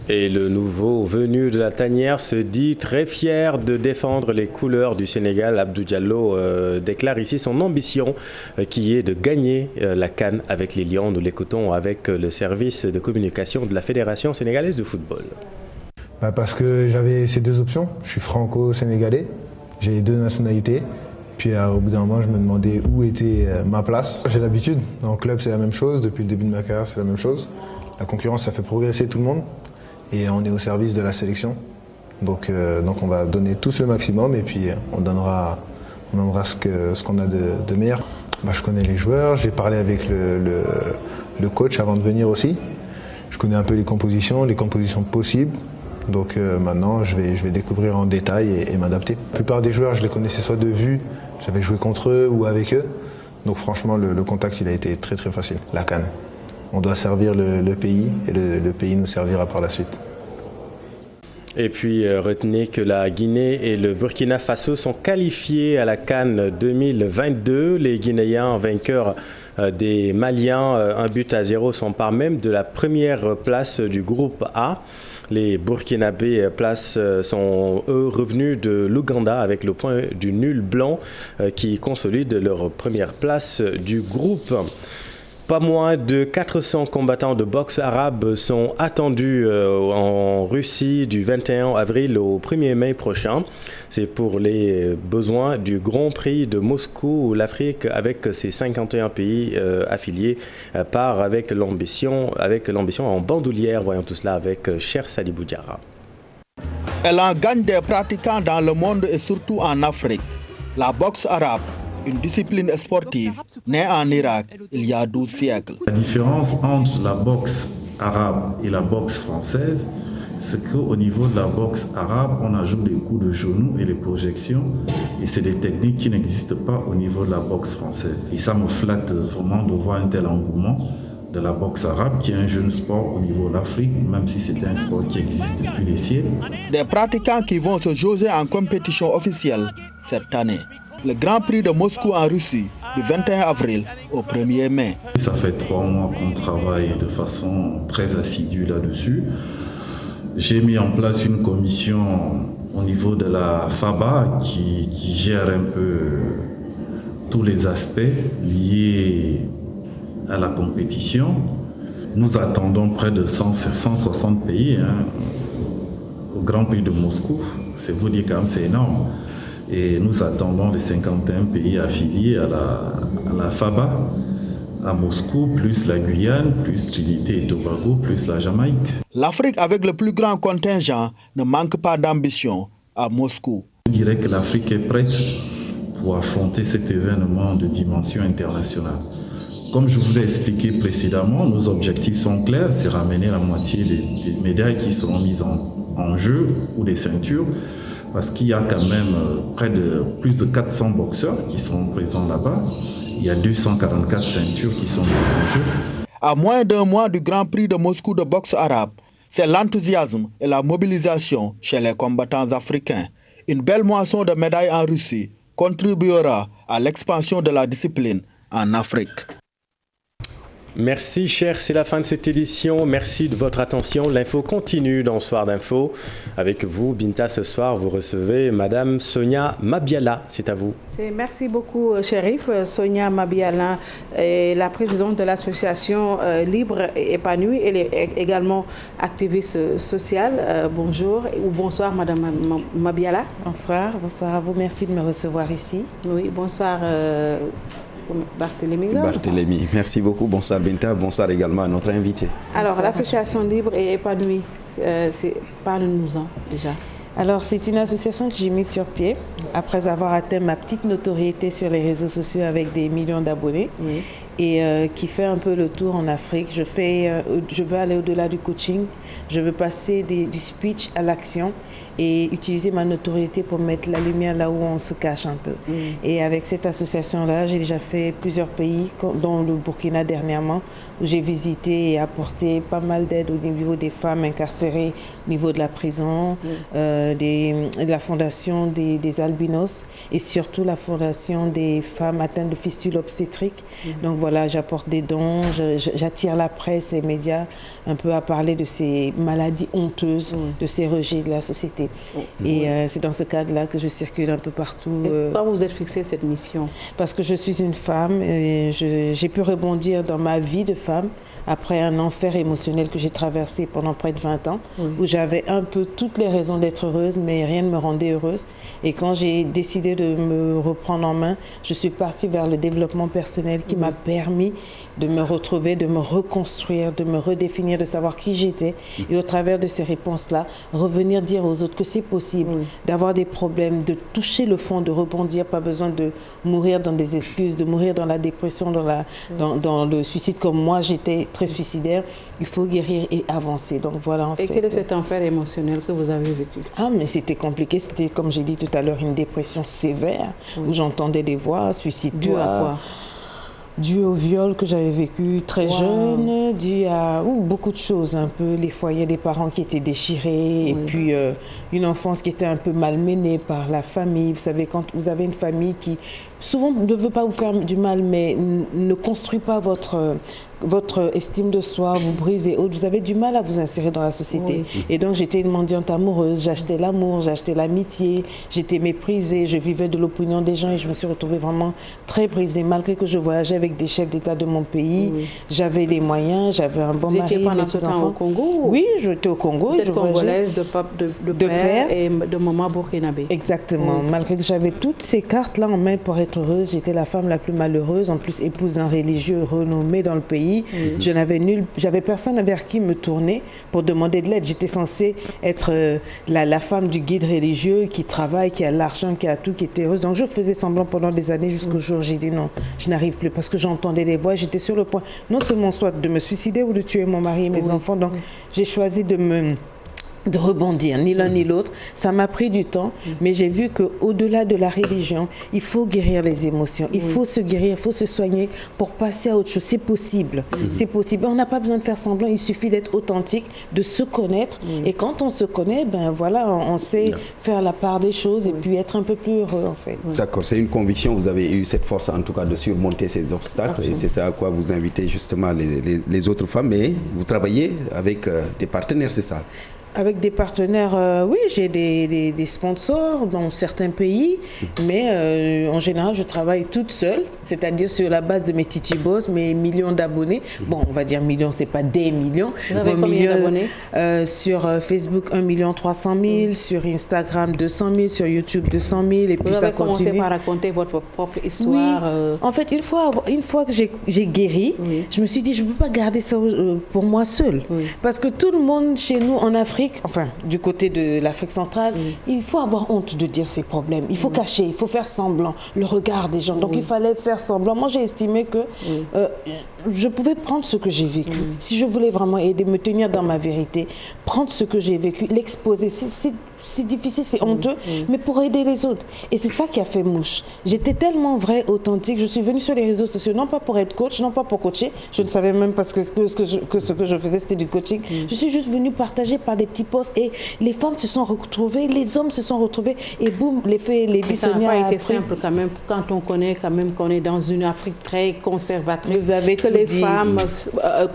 Et le nouveau venu de la tanière se dit très fier de défendre les couleurs du Sénégal. Abdou Diallo déclare ici son ambition qui est de gagner la CAN avec les Lions. Nous l'écoutons avec le service de communication de la Fédération sénégalaise de football. Parce que j'avais ces deux options. Je suis franco-sénégalais, j'ai les deux nationalités. Puis au bout d'un moment, je me demandais où était ma place. J'ai l'habitude. En club, c'est la même chose. Depuis le début de ma carrière, c'est la même chose. La concurrence, ça fait progresser tout le monde. Et on est au service de la sélection. Donc on va donner tous le maximum et puis on donnera ce qu'on a de meilleur. Je connais les joueurs, j'ai parlé avec le coach avant de venir aussi. Je connais un peu les compositions possibles. Donc maintenant, je vais découvrir en détail et m'adapter. La plupart des joueurs, je les connaissais soit de vue, j'avais joué contre eux ou avec eux. Donc franchement, le contact, il a été très très facile. La CAN. On doit servir le pays et le pays nous servira par la suite. Et puis retenez que la Guinée et le Burkina Faso sont qualifiés à la CAN 2022. Les Guinéens vainqueurs des Maliens 1-0 s'emparent même de la première place du groupe A. Les Burkinabés sont eux revenus de l'Ouganda avec le point du nul blanc qui consolide leur première place du groupe. Pas moins de 400 combattants de boxe arabe sont attendus en Russie du 21 avril au 1er mai prochain. C'est pour les besoins du Grand Prix de Moscou où l'Afrique, avec ses 51 pays affiliés, part avec l'ambition en bandoulière. Voyons tout cela avec Cher Sadibou Diarra. Elle en gagne des pratiquants dans le monde et surtout en Afrique. La boxe arabe, une discipline sportive née en Irak il y a 12 siècles. La différence entre la boxe arabe et la boxe française, c'est qu'au niveau de la boxe arabe, on ajoute des coups de genoux et les projections, et c'est des techniques qui n'existent pas au niveau de la boxe française. Et ça me flatte vraiment de voir un tel engouement de la boxe arabe, qui est un jeune sport au niveau de l'Afrique, même si c'est un sport qui existe depuis des siècles. Des pratiquants qui vont se jauger en compétition officielle cette année. Le Grand Prix de Moscou en Russie, du 21 avril au 1er mai. Ça fait 3 mois qu'on travaille de façon très assidue là-dessus. J'ai mis en place une commission au niveau de la FABA qui gère un peu tous les aspects liés à la compétition. Nous attendons près de 160 pays au Grand Prix de Moscou. C'est vous dire quand même, c'est énorme. Et nous attendons les 51 pays affiliés à la FABA, à Moscou, plus la Guyane, plus Trinité et Tobago, plus la Jamaïque. L'Afrique avec le plus grand contingent ne manque pas d'ambition à Moscou. Je dirais que l'Afrique est prête pour affronter cet événement de dimension internationale. Comme je vous l'ai expliqué précédemment, nos objectifs sont clairs, c'est ramener la moitié des médailles qui seront mises en jeu ou des ceintures. Parce qu'il y a quand même plus de 400 boxeurs qui sont présents là-bas. Il y a 244 ceintures qui sont mises en jeu. À moins d'un mois du Grand Prix de Moscou de boxe arabe, c'est l'enthousiasme et la mobilisation chez les combattants africains. Une belle moisson de médailles en Russie contribuera à l'expansion de la discipline en Afrique. Merci cher, c'est la fin de cette édition. Merci de votre attention. L'info continue dans Soir d'Info. Avec vous, Binta, ce soir, vous recevez Madame Sonia Mabiala. C'est à vous. Merci beaucoup, Chérif. Sonia Mabiala est la présidente de l'association Libre et Épanouie. Elle est également activiste sociale. Bonjour ou bonsoir, Madame Mabiala. Bonsoir à vous. Merci de me recevoir ici. Oui, bonsoir. Barthélémy, merci beaucoup. Bonsoir Binta, bonsoir également à notre invité. Alors, l'association Libre et Épanouie, parle-nous-en déjà. Alors, c'est une association que j'ai mise sur pied après avoir atteint ma petite notoriété sur les réseaux sociaux avec des millions d'abonnés. Oui. Et qui fait un peu le tour en Afrique. Je veux aller au-delà du coaching, je veux passer du speech à l'action et utiliser ma notoriété pour mettre la lumière là où on se cache un peu. Et avec cette association-là, j'ai déjà fait plusieurs pays, dont le Burkina dernièrement, où j'ai visité et apporté pas mal d'aide au niveau des femmes incarcérées, au niveau de la prison, de la fondation des albinos et surtout la fondation des femmes atteintes de fistules obstétriques. Donc voilà, j'apporte des dons, j'attire la presse et les médias un peu à parler de ces maladies honteuses, de ces rejets de la société. Et c'est dans ce cadre-là que je circule un peu partout. Pourquoi vous êtes fixé cette mission? Parce que je suis une femme et j'ai pu rebondir dans ma vie de femme après un enfer émotionnel que j'ai traversé pendant près de 20 ans, où j'avais un peu toutes les raisons d'être heureuse, mais rien ne me rendait heureuse. Et quand j'ai décidé de me reprendre en main, je suis partie vers le développement personnel qui m'a permis de me retrouver, de me reconstruire, de me redéfinir, de savoir qui j'étais. Et au travers de ces réponses-là, revenir dire aux autres que c'est possible d'avoir des problèmes, de toucher le fond, de rebondir, pas besoin de mourir dans des excuses, de mourir dans la dépression, dans le suicide comme moi, j'étais très suicidaire. Il faut guérir et avancer. Donc voilà. Et quel est cet enfer émotionnel que vous avez vécu? Ah, mais c'était compliqué. C'était, comme j'ai dit tout à l'heure, une dépression sévère où j'entendais des voix suicidaires. Dû à quoi? Dû au viol que j'avais vécu très jeune, dû à beaucoup de choses, un peu les foyers des parents qui étaient déchirés, et puis une enfance qui était un peu malmenée par la famille. Vous savez, quand vous avez une famille qui souvent ne veut pas vous faire du mal, mais ne construit pas votre estime de soi, vous brise et autres, vous avez du mal à vous insérer dans la société. Et donc j'étais une mendiante amoureuse, j'achetais l'amour, j'achetais l'amitié, j'étais méprisée, je vivais de l'opinion des gens et je me suis retrouvée vraiment très brisée, malgré que je voyageais avec des chefs d'État de mon pays, j'avais les moyens, j'avais un bon mari. Vous étiez pendant ce temps au Congo? Oui, j'étais au Congo. Vous êtes congolaise de père et de maman burkinabé. Exactement, malgré que j'avais toutes ces cartes-là en main pour être heureuse, j'étais la femme la plus malheureuse, en plus épouse d'un religieux renommé dans le pays. J'avais personne vers qui me tourner pour demander de l'aide. J'étais censée être la femme du guide religieux qui travaille, qui a l'argent, qui a tout, qui était heureuse. Donc je faisais semblant pendant des années jusqu'au jour où j'ai dit non, je n'arrive plus parce que j'entendais les voix. J'étais sur le point non seulement soit de me suicider ou de tuer mon mari et mes enfants. Donc j'ai choisi de rebondir, ni l'un ni l'autre. Ça m'a pris du temps, mais j'ai vu qu'au-delà de la religion, il faut guérir les émotions, il faut se guérir, il faut se soigner pour passer à autre chose. C'est possible, c'est possible. On n'a pas besoin de faire semblant, il suffit d'être authentique, de se connaître. Et quand on se connaît, ben voilà, on sait faire la part des choses et puis être un peu plus heureux en fait. D'accord, c'est une conviction, vous avez eu cette force en tout cas de surmonter ces obstacles. Absolument. Et c'est ça à quoi vous invitez justement les autres femmes, mais vous travaillez avec des partenaires, c'est ça? Avec des partenaires, oui, j'ai des sponsors dans certains pays, mais en général, je travaille toute seule, c'est-à-dire sur la base de mes titibos, mes millions d'abonnés. Bon, on va dire millions, c'est pas des millions. Vous avez combien d'abonnés? Sur Facebook, 1 300 000, sur Instagram, 200 000, sur YouTube, 200 000, et puis vous ça avez commencé par raconter votre propre histoire. Oui. En fait, une fois que j'ai guéri, je me suis dit, je ne peux pas garder ça pour moi seule. Parce que tout le monde chez nous, en Afrique, enfin, du côté de l'Afrique centrale, il faut avoir honte de dire ses problèmes. Il faut cacher, il faut faire semblant, le regard des gens. Donc, il fallait faire semblant. Moi, j'ai estimé que je pouvais prendre ce que j'ai vécu. Si je voulais vraiment aider, me tenir dans ma vérité, prendre ce que j'ai vécu, l'exposer. C'est difficile, c'est honteux, mais pour aider les autres. Et c'est ça qui a fait mouche. J'étais tellement vraie, authentique. Je suis venue sur les réseaux sociaux, non pas pour être coach, non pas pour coacher. Je ne savais même pas que ce que je faisais, c'était du coaching. Je suis juste venue partager par des petits posts et les femmes se sont retrouvées, les hommes se sont retrouvés et boum, l'effet, les dissonances. Ça n'a pas été simple quand même, quand on connaît quand même qu'on est dans une Afrique très conservatrice. Vous avez que les femmes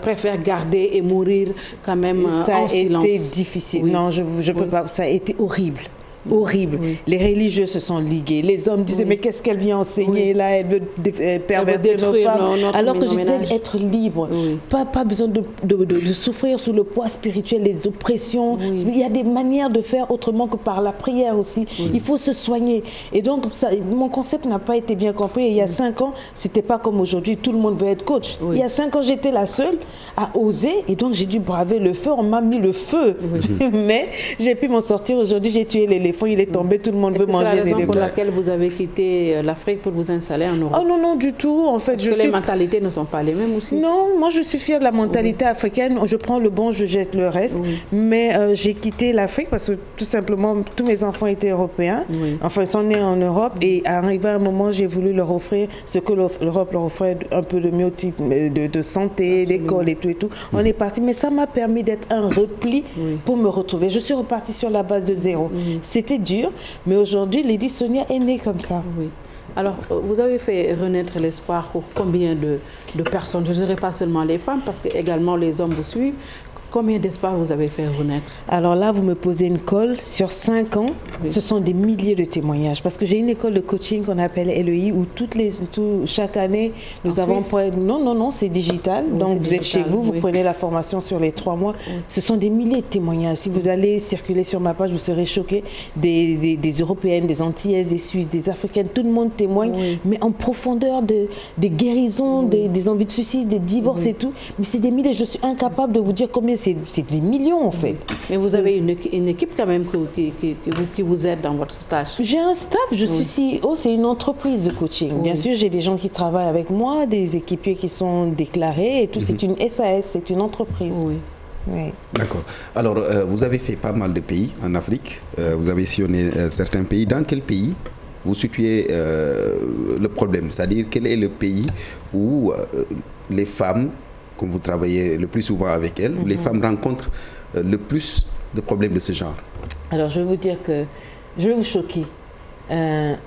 préfèrent garder et mourir quand même en silence. Ça a été difficile. Non, je peux pas. Ça a été horrible. Horrible. Les religieux se sont ligués. Les hommes disaient mais qu'est-ce qu'elle vient enseigner là? Elle veut pervertir nos femmes. Alors que je disais être libre. Pas besoin de souffrir sous le poids spirituel, les oppressions. Il y a des manières de faire autrement que par la prière aussi. Il faut se soigner. Et donc mon concept n'a pas été bien compris. Et il y a 5 ans, c'était pas comme aujourd'hui. Tout le monde veut être coach. Il y a 5 ans, j'étais la seule à oser. Et donc j'ai dû braver le feu. On m'a mis le feu. Mais j'ai pu m'en sortir. Aujourd'hui, j'ai tué l'éléphant. Il est tombé, tout le monde veut manger des éléphants. C'est la raison pour laquelle vous avez quitté l'Afrique pour vous installer en Europe? Oh non, non, du tout. En fait, Parce que les mentalités ne sont pas les mêmes aussi? Non, moi je suis fière de la mentalité africaine. Je prends le bon, je jette le reste. Mais j'ai quitté l'Afrique parce que tout simplement, tous mes enfants étaient européens. Enfin, ils sont nés en Europe. Et arrivé à un moment, j'ai voulu leur offrir ce que l'Europe leur offrait, un peu de mieux de santé, d'école et tout et tout. On est parti. Mais ça m'a permis d'être un repli pour me retrouver. Je suis repartie sur la base de zéro. C'était dur, mais aujourd'hui, Lady Sonia est née comme ça. Oui. Alors, vous avez fait renaître l'espoir pour combien de personnes? Je ne dirais pas seulement les femmes, parce que également les hommes vous suivent. Combien d'espoirs vous avez fait renaître? Alors là, vous me posez une colle sur 5 ans. Oui. Ce sont des milliers de témoignages. Parce que j'ai une école de coaching qu'on appelle LEI où chaque année, nous avons... Non, c'est digital. Oui, donc vous êtes chez vous, vous prenez la formation sur les 3 mois. Oui. Ce sont des milliers de témoignages. Si vous allez circuler sur ma page, vous serez choqués. Des Européennes, des Antillaises, des Suisses, des Africaines, tout le monde témoigne, mais en profondeur des guérisons, des envies de suicide, des divorces et tout. Mais c'est des milliers. Je suis incapable de vous dire combien. C'est des millions en fait. Mais vous avez une équipe quand même qui vous aide dans votre tâche. J'ai un staff, je suis CEO, c'est une entreprise de coaching. Bien sûr, j'ai des gens qui travaillent avec moi, des équipiers qui sont déclarés et tout. C'est une SAS, c'est une entreprise. Oui. D'accord. Alors, vous avez fait pas mal de pays en Afrique. Vous avez sillonné certains pays. Dans quel pays vous situez le problème? C'est-à-dire, quel est le pays où les femmes, comme vous travaillez le plus souvent avec elles, les femmes rencontrent le plus de problèmes de ce genre? Alors, je vais vous dire que je vais vous choquer.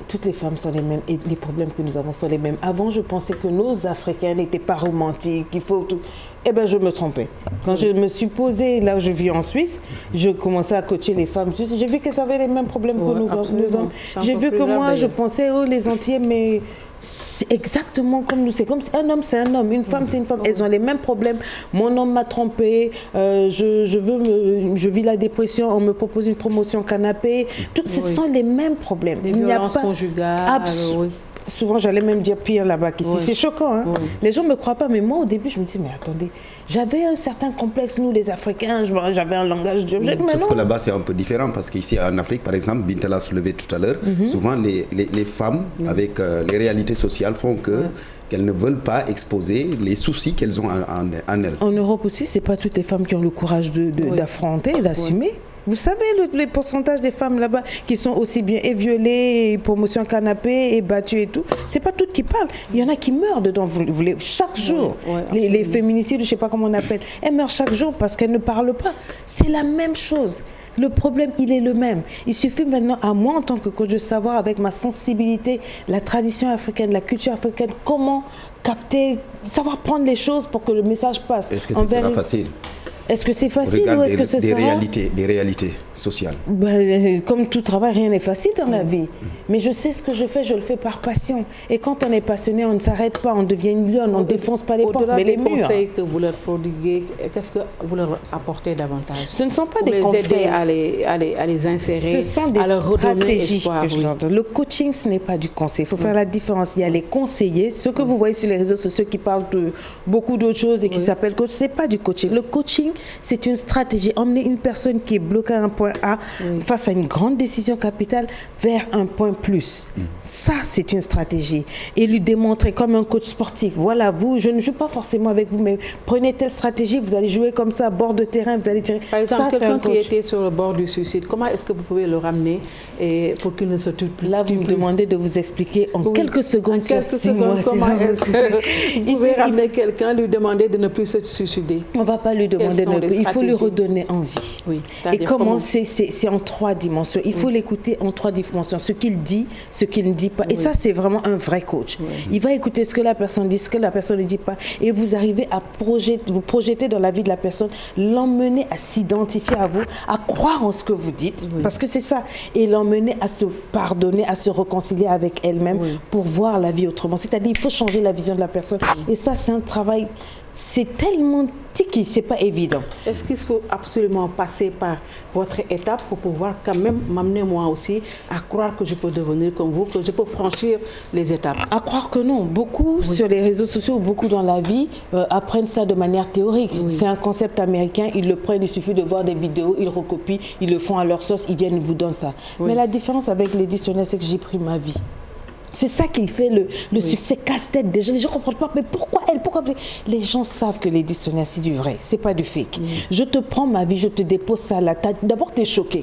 Toutes les femmes sont les mêmes et les problèmes que nous avons sont les mêmes. Avant, je pensais que nos Africains n'étaient pas romantiques, il faut tout. Eh bien, je me trompais. Quand je me suis posée, là où je vis en Suisse, je commençais à coacher les femmes suisses. J'ai vu qu'elles avaient les mêmes problèmes que nous hommes. J'ai vu que moi, je pensais, les Antillais, mais... C'est exactement comme nous. C'est comme un homme, c'est un homme. Une femme, c'est une femme. Elles ont les mêmes problèmes. Mon homme m'a trompé. Je vis la dépression. On me propose une promotion canapé. Ce sont les mêmes problèmes. Des violences conjugales. Souvent, j'allais même dire pire là-bas qu'ici. C'est choquant. Hein? Les gens ne me croient pas. Mais moi, au début, je me dis, mais attendez, j'avais un certain complexe, nous, les Africains. J'avais un langage de... Sauf que là-bas, c'est un peu différent. Parce qu'ici, en Afrique, par exemple, Binta l'a soulevé tout à l'heure, souvent, les femmes, avec les réalités sociales, font qu'elles ne veulent pas exposer les soucis qu'elles ont en elles. En Europe aussi, ce n'est pas toutes les femmes qui ont le courage d'affronter, d'assumer. Vous savez les pourcentages des femmes là-bas qui sont aussi bien violées, promotion canapé et battues et tout. C'est pas toutes qui parlent. Il y en a qui meurent dedans. Chaque jour. Les féminicides, je ne sais pas comment on appelle, elles meurent chaque jour parce qu'elles ne parlent pas. C'est la même chose. Le problème, il est le même. Il suffit maintenant à moi, en tant que coach, de savoir avec ma sensibilité, la tradition africaine, la culture africaine, comment capter, savoir prendre les choses pour que le message passe. Est-ce que ce sera facile? Est-ce que c'est facile ou est-ce que ce sera... Des réalités sociales. Comme tout travail, rien n'est facile dans la vie. Mais je sais ce que je fais, je le fais par passion. Et quand on est passionné, on ne s'arrête pas, on devient une lionne, on ne défonce pas les portes, mais les murs. Au-delà des conseils que vous leur prodiguez, qu'est-ce que vous leur apportez davantage? Ce ne sont pas des conseils. À les insérer, ce sont des stratégies que je leur donne. Le coaching, ce n'est pas du conseil. Il faut faire la différence. Il y a les conseillers, ceux que vous voyez sur les réseaux sociaux qui parlent de beaucoup d'autres choses et qui s'appellent coach. Ce n'est pas du coaching. Le coaching, c'est une stratégie. Emmener une personne qui est bloquée à un point A face à une grande décision capitale vers un point plus. Ça, c'est une stratégie. Et lui démontrer comme un coach sportif. Voilà, je ne joue pas forcément avec vous, mais prenez telle stratégie, vous allez jouer comme ça, bord de terrain, vous allez tirer. Par exemple, quelqu'un qui était sur le bord du suicide, comment est-ce que vous pouvez le ramener pour qu'il ne se tue plus? Là, vous me demandez de vous expliquer en quelques secondes sur 6 mois. Comment est-ce que vous pouvez ramener quelqu'un, lui demander de ne plus se suicider? On ne va pas lui demander de ne plus. Il faut lui redonner envie. Et comment c'est en 3 dimensions. Il faut l'écouter en 3 dimensions. Ce qu'il dit, ce qu'il ne dit pas. Et ça, c'est vraiment un vrai coach. Il va écouter ce que la personne dit, ce que la personne ne dit pas. Et vous arrivez à vous projeter dans la vie de la personne, l'emmener à s'identifier à vous, à croire en ce que vous dites. Parce que c'est ça. Et l'emmener à se pardonner, à se réconcilier avec elle-même pour voir la vie autrement. C'est-à-dire, il faut changer la vision de la personne. Et ça, c'est un travail... C'est tellement tiki, c'est pas évident. Est-ce qu'il faut absolument passer par votre étape pour pouvoir quand même m'amener moi aussi à croire que je peux devenir comme vous, que je peux franchir les étapes? À croire que non. Beaucoup sur les réseaux sociaux, beaucoup dans la vie apprennent ça de manière théorique. C'est un concept américain, ils le prennent, il suffit de voir des vidéos, ils recopient, ils le font à leur sauce, ils viennent, ils vous donnent ça. Mais la différence avec les dictionnaires, c'est que j'ai pris ma vie. C'est ça qui fait le succès casse-tête des gens. Les gens ne comprennent pas, mais pourquoi elle? Pourquoi? Les gens savent que les dictionnaires, c'est du vrai, c'est pas du fake. Je te prends ma vie, je te dépose ça à la tête. D'abord, tu es choqué.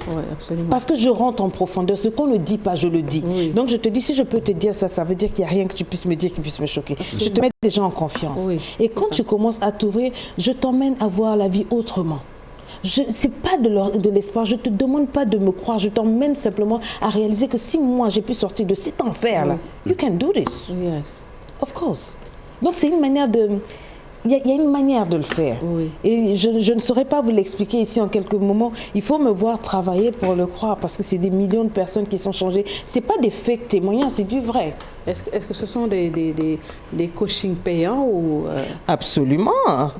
Parce que je rentre en profondeur. Ce qu'on ne dit pas, je le dis. Donc, je te dis, si je peux te dire ça, ça veut dire qu'il n'y a rien que tu puisses me dire qui puisse me choquer. Je te mets les gens en confiance. Et quand tu commences à t'ouvrir, je t'emmène à voir la vie autrement. Ce n'est pas de l'espoir, je ne te demande pas de me croire, je t'emmène simplement à réaliser que si moi j'ai pu sortir de cet enfer-là, you can do this. Of course. Donc c'est une manière de il y a une manière de le faire. Oui. Et je ne saurais pas vous l'expliquer ici en quelques moments. Il faut me voir travailler pour le croire, parce que c'est des millions de personnes qui sont changées. Ce n'est pas des fake témoignages, c'est du vrai. Est-ce que ce sont des coachings payants ou Absolument.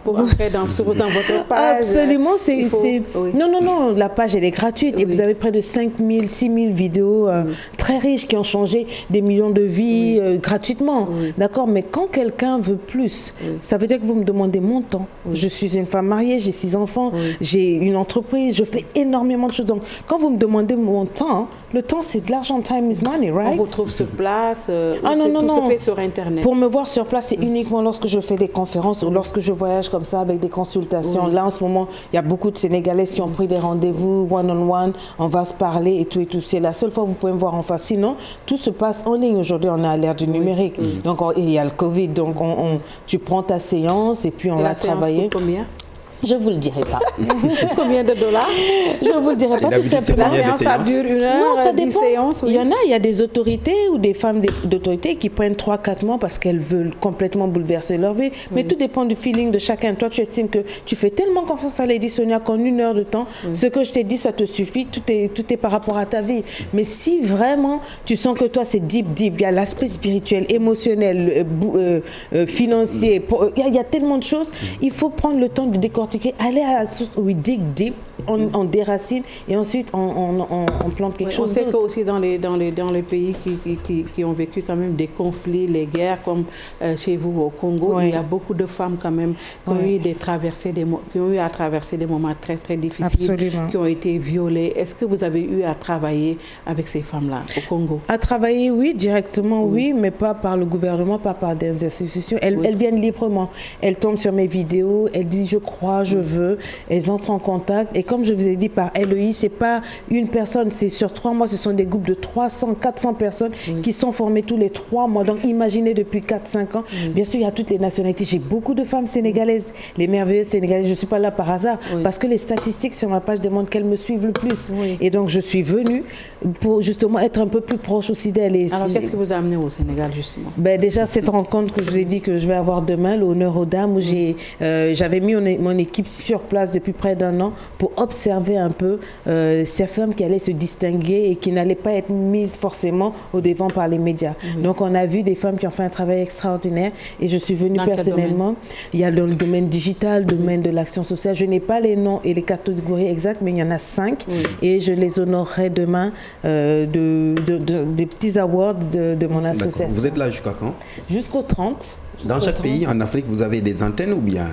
Pour entrer sur votre page. Absolument. Oui. Non, la page elle est gratuite, oui. Et vous avez près de 5 000, 6 000 vidéos très riches qui ont changé des millions de vies gratuitement. Oui. D'accord, mais quand quelqu'un veut plus, ça veut dire que vous me demandez mon temps. Oui. Je suis une femme mariée, j'ai 6 enfants, j'ai une entreprise, je fais énormément de choses. Donc quand vous me demandez mon temps, le temps c'est de l'argent, time is money, right? On vous trouve sur place. Tout se fait sur Internet. Pour me voir sur place, c'est uniquement lorsque je fais des conférences ou lorsque je voyage comme ça avec des consultations. Oui. Là, en ce moment, il y a beaucoup de Sénégalaises qui ont pris des rendez-vous one-on-one. On va se parler et tout et tout. C'est la seule fois que vous pouvez me voir en face. Sinon, tout se passe en ligne. Aujourd'hui, on est à l'ère du numérique. Oui. Donc, il y a le Covid. Donc, tu prends ta séance et puis on va travailler. Combien? Je ne vous le dirai pas. Combien de dollars? Je ne vous le dirai pas, tout simplement. La séance, ça dure 1 heure, non, ça dépend. Séance, oui. Il y a des autorités ou des femmes d'autorité qui prennent 3-4 mois parce qu'elles veulent complètement bouleverser leur vie. Mais tout dépend du feeling de chacun. Toi, tu estimes que tu fais tellement confiance à Lady Sonia qu'en 1 heure de temps, ce que je t'ai dit, ça te suffit. Tout est par rapport à ta vie. Mais si vraiment tu sens que toi, c'est deep, il y a l'aspect spirituel, émotionnel, financier, il y a tellement de choses, il faut prendre le temps de décortiquer. Aller à la source, we dig deep, on déracine et ensuite on plante quelque chose. On sait qu'aussi dans les pays qui ont vécu quand même des conflits, les guerres, comme chez vous au Congo, il y a beaucoup de femmes quand même qui ont eu à traverser des moments très très difficiles, absolument, qui ont été violées. Est-ce que vous avez eu à travailler avec ces femmes-là au Congo? À travailler, oui, directement, oui, mais pas par le gouvernement, pas par des institutions. Elles viennent librement. Elles tombent sur mes vidéos, elles disent je crois, je veux, elles entrent en contact et comme je vous ai dit par LEI, c'est pas une personne, c'est sur 3 mois, ce sont des groupes de 300, 400 personnes qui sont formées tous les 3 mois, donc imaginez depuis 4-5 ans, bien sûr il y a toutes les nationalités, j'ai beaucoup de femmes sénégalaises, les merveilleuses sénégalaises, je ne suis pas là par hasard, parce que les statistiques sur ma page demandent qu'elles me suivent le plus, et donc je suis venue pour justement être un peu plus proche aussi d'elles. Alors qu'est-ce que vous a amené au Sénégal justement? Déjà cette rencontre que je vous ai dit que je vais avoir demain, l'honneur aux dames, où j'avais mis mon équipe sur place depuis près d'1 an pour observer un peu ces femmes qui allaient se distinguer et qui n'allaient pas être mises forcément au devant par les médias. Donc on a vu des femmes qui ont fait un travail extraordinaire et je suis venue personnellement. Il y a le domaine digital, le domaine de l'action sociale. Je n'ai pas les noms et les catégories exactes, mais il y en a 5 et je les honorerai demain des petits awards de mon association. Vous êtes là jusqu'à quand? Jusqu'au 30. Dans chaque pays, en Afrique, vous avez des antennes ou bien?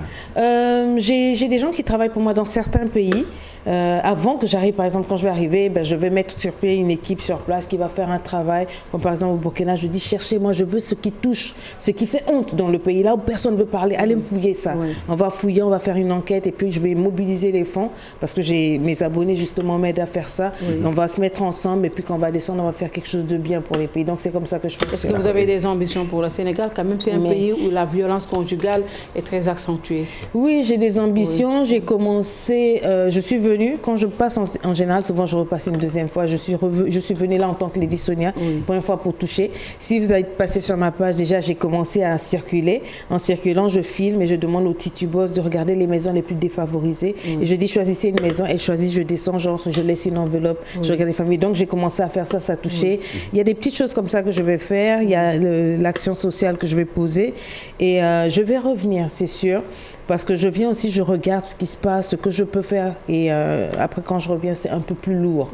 J'ai des gens qui travaillent pour moi dans certains pays. Avant que j'arrive, par exemple, quand je vais arriver, je vais mettre sur pied une équipe sur place qui va faire un travail. Comme par exemple au Burkina, je dis cherchez-moi, je veux ce qui touche, ce qui fait honte dans le pays, là où personne ne veut parler. Allez me fouiller ça. On va fouiller, on va faire une enquête et puis je vais mobiliser les fonds parce que mes abonnés justement m'aident à faire ça. On va se mettre ensemble et puis quand on va descendre, on va faire quelque chose de bien pour les pays. Donc c'est comme ça que je fais. Est-ce que vous avez des ambitions pour le Sénégal? Quand même, c'est un pays où la violence conjugale est très accentuée. Oui, j'ai des ambitions. J'ai commencé, je suis venue, quand je passe en général, souvent je repasse une deuxième fois. Je suis venue là en tant que Lady Sonia, première fois pour toucher. Si vous avez passé sur ma page, déjà j'ai commencé à circuler. En circulant, je filme et je demande aux titubos de regarder les maisons les plus défavorisées. Et je dis choisissez une maison, elle choisit, je descends, je laisse une enveloppe, je regarde les familles. Donc j'ai commencé à faire ça, ça touchait. Il y a des petites choses comme ça que je vais faire. Il y a l'action sociale que je vais poser. Et je vais revenir, c'est sûr. Parce que je viens aussi, je regarde ce qui se passe, ce que je peux faire. Et après, quand je reviens, c'est un peu plus lourd.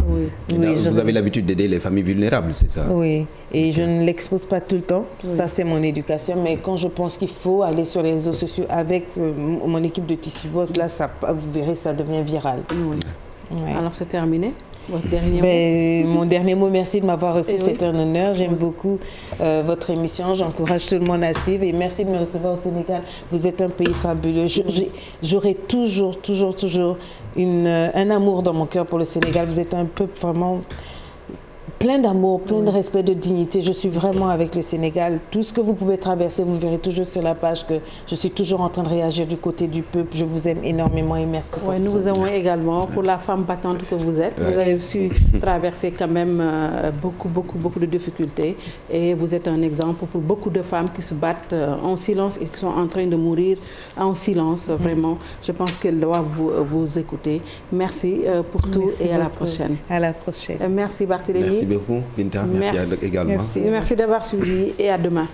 Vous avez l'habitude d'aider les familles vulnérables, c'est ça? Oui, et je ne l'expose pas tout le temps. Ça, c'est mon éducation. Mais quand je pense qu'il faut aller sur les réseaux sociaux avec mon équipe de Tissu Boss, là, vous verrez, ça devient viral. Alors, c'est terminé? Votre dernier mot? Mon dernier mot, merci de m'avoir reçu, c'est un honneur. J'aime beaucoup votre émission, j'encourage tout le monde à suivre et merci de me recevoir au Sénégal. Vous êtes un pays fabuleux. J'aurai toujours un amour dans mon cœur pour le Sénégal. Vous êtes un peuple vraiment plein d'amour, plein de respect, de dignité. Je suis vraiment avec le Sénégal. Tout ce que vous pouvez traverser, vous verrez toujours sur la page que je suis toujours en train de réagir du côté du peuple. Je vous aime énormément et merci pour tout. Nous vous aimons également pour la femme battante que vous êtes. Vous avez su traverser quand même beaucoup de difficultés et vous êtes un exemple pour beaucoup de femmes qui se battent en silence et qui sont en train de mourir en silence. Vraiment, je pense qu'elles doivent vous écouter. Merci pour tout et à la prochaine. À la prochaine. Merci Barthélémy. Merci beaucoup, Binta. Merci également. Merci d'avoir suivi et à demain.